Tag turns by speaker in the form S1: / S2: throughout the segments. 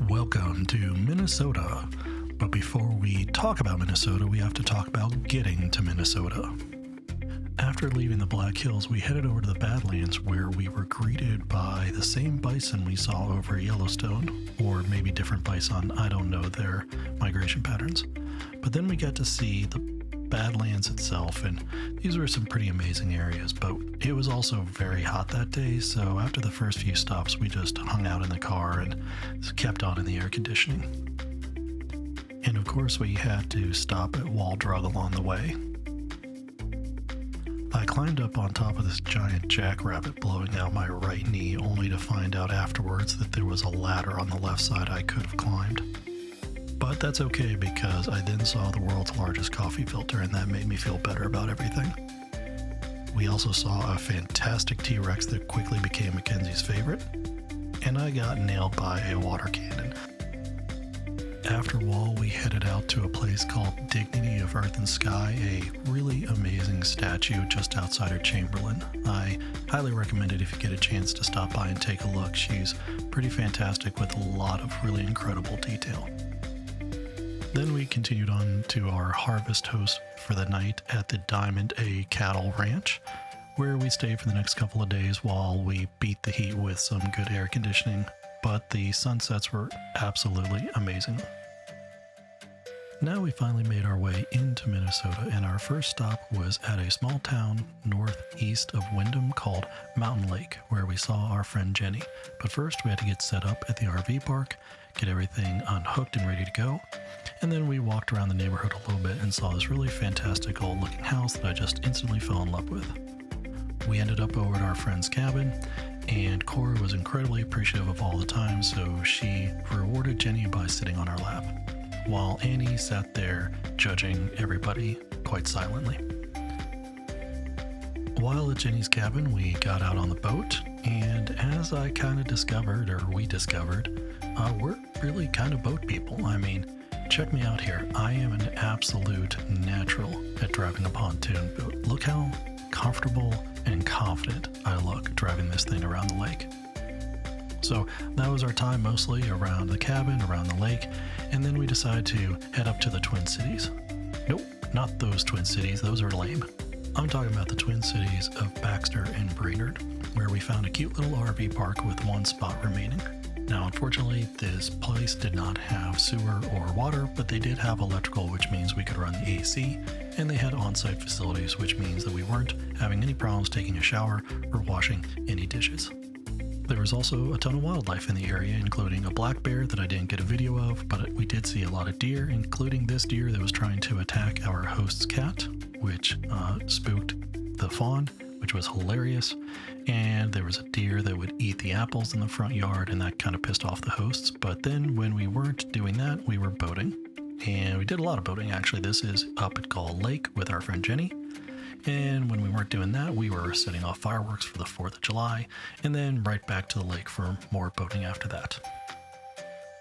S1: Welcome to Minnesota. But before we talk about Minnesota, we have to talk about getting to Minnesota. After leaving the Black Hills, we headed over to the Badlands where we were greeted by the same bison we saw over Yellowstone, or maybe different bison, I don't know their migration patterns. But then we got to see the Badlands itself, and these were some pretty amazing areas, but it was also very hot that day, so after the first few stops we just hung out in the car and kept on in the air conditioning. And of course we had to stop at Wall Drug along the way. I climbed up on top of this giant jackrabbit blowing out my right knee, only to find out afterwards that there was a ladder on the left side I could have climbed. But that's okay because I then saw the world's largest coffee filter and that made me feel better about everything. We also saw a fantastic T-Rex that quickly became Mackenzie's favorite, and I got nailed by a water cannon. After Wall, we headed out to a place called Dignity of Earth and Sky, a really amazing statue just outside of Chamberlain. I highly recommend it if you get a chance to stop by and take a look. She's pretty fantastic with a lot of really incredible detail. Then we continued on to our harvest host for the night at the Diamond A Cattle Ranch, where we stayed for the next couple of days while we beat the heat with some good air conditioning, but the sunsets were absolutely amazing. Now we finally made our way into Minnesota, and our first stop was at a small town northeast of Windham called Mountain Lake, where we saw our friend Jenny. But first we had to get set up at the RV park, get everything unhooked and ready to go, and then we walked around the neighborhood a little bit and saw this really fantastic old looking house that I just instantly fell in love with. We ended up over at our friend's cabin, and Cora was incredibly appreciative of all the time, so she rewarded Jenny by sitting on our lap, while Annie sat there judging everybody quite silently. While at Jenny's cabin, we got out on the boat, and as I kind of discovered, or we discovered, we're really kind of boat people. I mean, check me out here. I am an absolute natural at driving a pontoon boat. Look how comfortable and confident I look driving this thing around the lake. So that was our time mostly around the cabin, around the lake, and then we decided to head up to the Twin Cities. Nope, not those Twin Cities, those are lame. I'm talking about the Twin Cities of Baxter and Brainerd, where we found a cute little RV park with one spot remaining. Now, unfortunately, this place did not have sewer or water, but they did have electrical, which means we could run the AC, and they had on-site facilities, which means that we weren't having any problems taking a shower or washing any dishes. There was also a ton of wildlife in the area, including a black bear that I didn't get a video of, but we did see a lot of deer, including this deer that was trying to attack our host's cat, which spooked the fawn, which was hilarious. And there was a deer that would eat the apples in the front yard, and that kind of pissed off the hosts. But then when we weren't doing that, we were boating. And we did a lot of boating, actually. This is up at Gull Lake with our friend Jenny. And when we weren't doing that, we were setting off fireworks for the 4th of July, and then right back to the lake for more boating after that.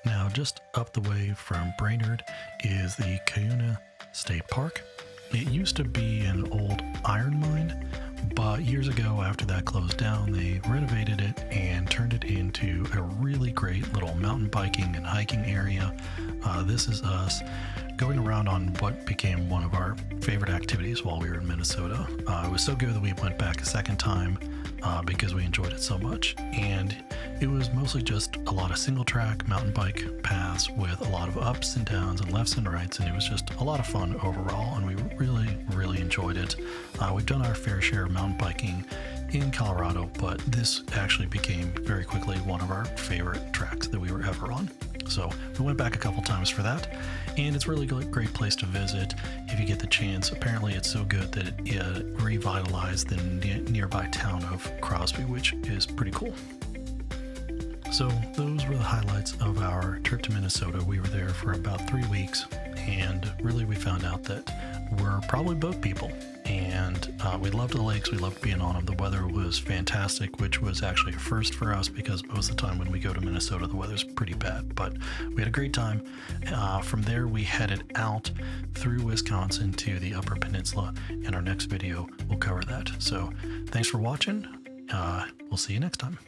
S1: Now, just up the way from Brainerd is the Cuyuna State Park. It used to be an old iron mine, but years ago after that closed down, they renovated it and turned it into a really great little mountain biking and hiking area. This is us going around on what became one of our favorite activities while we were in Minnesota. It was so good that we went back a second time because we enjoyed it so much. And it was mostly just a lot of single track mountain bike paths with a lot of ups and downs and lefts and rights, and it was just a lot of fun overall, and we really enjoyed it. We've done our fair share of mountain biking in Colorado, but this actually became very quickly one of our favorite tracks that we were ever on. So we went back a couple times for that, and it's really a great place to visit if you get the chance. Apparently it's so good that it revitalized the nearby town of Crosby, which is pretty cool. So those were the highlights of our trip to Minnesota. We were there for about 3 weeks, and really we found out that we're probably boat people, and we loved the lakes, we loved being on them. The weather was fantastic, which was actually a first for us because most of the time when we go to Minnesota the weather's pretty bad, but we had a great time. From there we headed out through Wisconsin to the Upper Peninsula, and our next video will cover that. So thanks for watching. We'll see you next time.